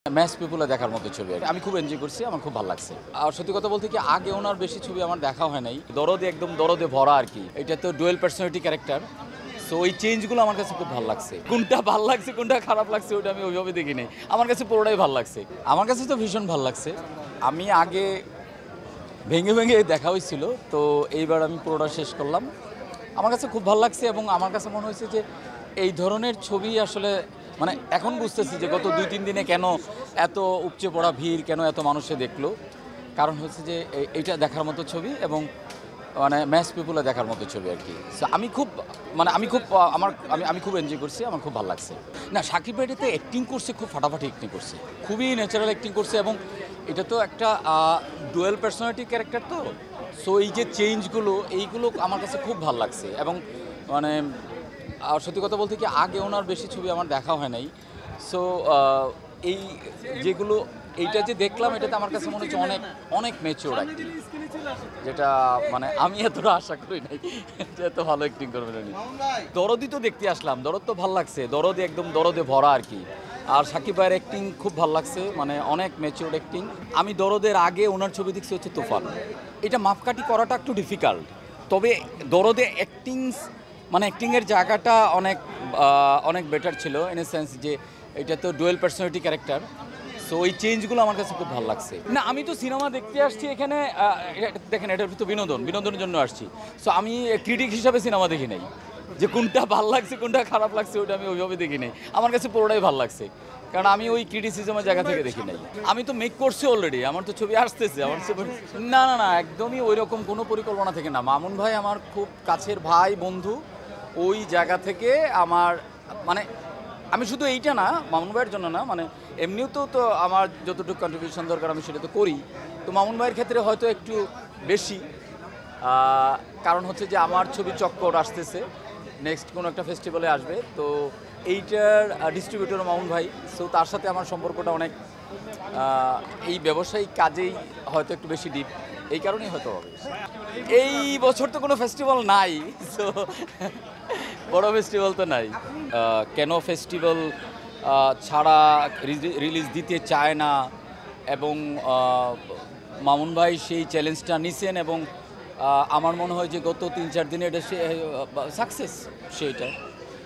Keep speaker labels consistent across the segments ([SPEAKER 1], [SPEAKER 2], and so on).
[SPEAKER 1] Match পিপুলে দেখার মতো ছবি আমি খুব এনজয় করছি, আমার খুব ভালো লাগছে। আর সত্যি কথা বলতে কি আগে ওনার বেশি ছবি আমার দেখা হয় নাই, দরদে একদম দরদে ভরা আর কি। এটা তো ডুয়েল পার্সোনালিটি ক্যারেক্টার, সো ওই চেঞ্জগুলো আমার কাছে খুব ভালো লাগছে। কোনটা ভালো লাগছে কোনটা খারাপ লাগছে ওটা আমি ওইভাবে দেখি নাই, আমার কাছে পুরোটাই ভালো লাগছে। আমার কাছে তো ভীষণ ভালো লাগছে। আমি আগে ভেঙে ভেঙে দেখা হয়েছিল, তো এইবার আমি পুরোটা শেষ করলাম। আমার কাছে খুব ভালো লাগছে এবং আমার কাছে মনে হয়েছে যে এই ধরনের ছবি আসলে মানে এখন বুঝতেছি যে গত 2-3 দিনে কেন এত উপচে পড়া ভিড়, কেন এত মানুষে দেখলো। কারণ হচ্ছে যে এইটা দেখার মতো ছবি এবং মানে ম্যাচ পিপুলে দেখার মতো ছবি আর কি। সো আমি খুব আমি খুব এনজয় করছি, আমার খুব ভালো লাগছে। না, সাকিব ভাই এটাতে অ্যাক্টিং করছে, খুব ফাটাফাটি অ্যাক্টিং করছে, খুবই ন্যাচারাল অ্যাক্টিং করছে এবং এটা তো একটা ডুয়েল পার্সোনালিটি ক্যারেক্টার, তো সো এই যে চেঞ্জগুলো এইগুলো আমার কাছে খুব ভালো লাগছে। এবং মানে সত্যি কথা বলতে কি আগে ওনার বেশি ছবি আমার দেখা হয় নাই, সো এই যেগুলো এইটা যে দেখলাম এটাতে আমার কাছে মনে হচ্ছে অনেক অনেক ম্যাচিওর অ্যাক্টিং, যেটা মানে আমি এতটা আশা করি নাই যে এত ভালো অ্যাক্টিং করবেন উনি। দরদি তো দেখতে আসলাম, দরদ তো ভালো লাগছে, দরদে একদম দরদে ভরা আর কি। আর সাকিব ভাইয়ের অ্যাক্টিং খুব ভালো লাগছে, মানে অনেক ম্যাচিওর অ্যাক্টিং। আমি দরদের আগে ওনার ছবি দেখছি হচ্ছে তুফান, এটা মাপকাঠি করাটা একটু ডিফিকাল্ট, তবে দরদে মানে অ্যাক্টিংয়ের জায়গাটা অনেক অনেক বেটার ছিল, ইন এ সেন্স যে এটা তো ডুয়েল পার্সোনালিটি ক্যারেক্টার, সো ওই চেঞ্জগুলো আমার কাছে খুব ভালো লাগছে। না, আমি তো সিনেমা দেখতে আসছি এখানে, দেখেন এটা তো বিনোদনের জন্য আসছি। সো আমি ক্রিটিক হিসাবে সিনেমা দেখি নাই যে কোনটা ভালো লাগছে কোনটা খারাপ লাগছে ওটা আমি ওইভাবে দেখি নাই, আমার কাছে পুরোটাই ভালো লাগছে। কারণ আমি ওই ক্রিটিসিজমের জায়গা থেকে দেখি নাই। আমি তো মেক করছি অলরেডি, আমার তো ছবি আসতেছে, আমার না না না একদমই ওই রকম কোনো পরিকল্পনা থেকে না। মামুন ভাই আমার খুব কাছের ভাই, বন্ধু, ওই জায়গা থেকে আমার মানে আমি শুধু এইটা না, মামুন ভাইয়ের জন্য না, মানে এমনিও তো আমার যতটুকু কন্ট্রিবিউশন দরকার আমি সেটা তো করি। তো মামুন ভাইয়ের ক্ষেত্রে হয়তো একটু বেশি, কারণ হচ্ছে যে আমার ছবি চক্কর আসতেছে, নেক্সট কোনো একটা ফেস্টিভ্যালে আসবে, তো এইটার ডিস্ট্রিবিউটর মামুন ভাই, সো তার সাথে আমার সম্পর্কটা অনেক এই ব্যবসায়িক কাজেই হয়তো একটু বেশি ডিপ, এই কারণেই হয়তো হবে। এই বছর তো কোনো ফেস্টিভ্যাল নাই, সো বড় ফেস্টিভ্যাল তো নাই। কেন ফেস্টিভ্যাল ছাড়া রিলিজ দিতে চায় না, এবং মামুন ভাই সেই চ্যালেঞ্জটা নিছেন এবং আমার মনে হয় যে গত 3-4 দিনে এটা সে সাকসেস সেইটা।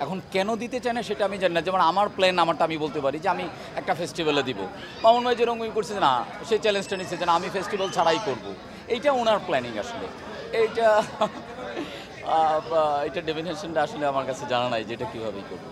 [SPEAKER 1] এখন কেন দিতে চায় না সেটা আমি জানি না। যেমন আমার প্ল্যান আমারটা আমি বলতে পারি যে আমি একটা ফেস্টিভ্যালে দিব, মামুন ভাই যেরকম করছে না সেই চ্যালেঞ্জটা নিচ্ছে যে না আমি ফেস্টিভ্যাল ছাড়াই করব, এইটা ওনার প্ল্যানিং আসলে। এইটা এটা ডেফিনেশনটা আসলে আমার কাছে জানা নাই যে এটা কীভাবেই করবো।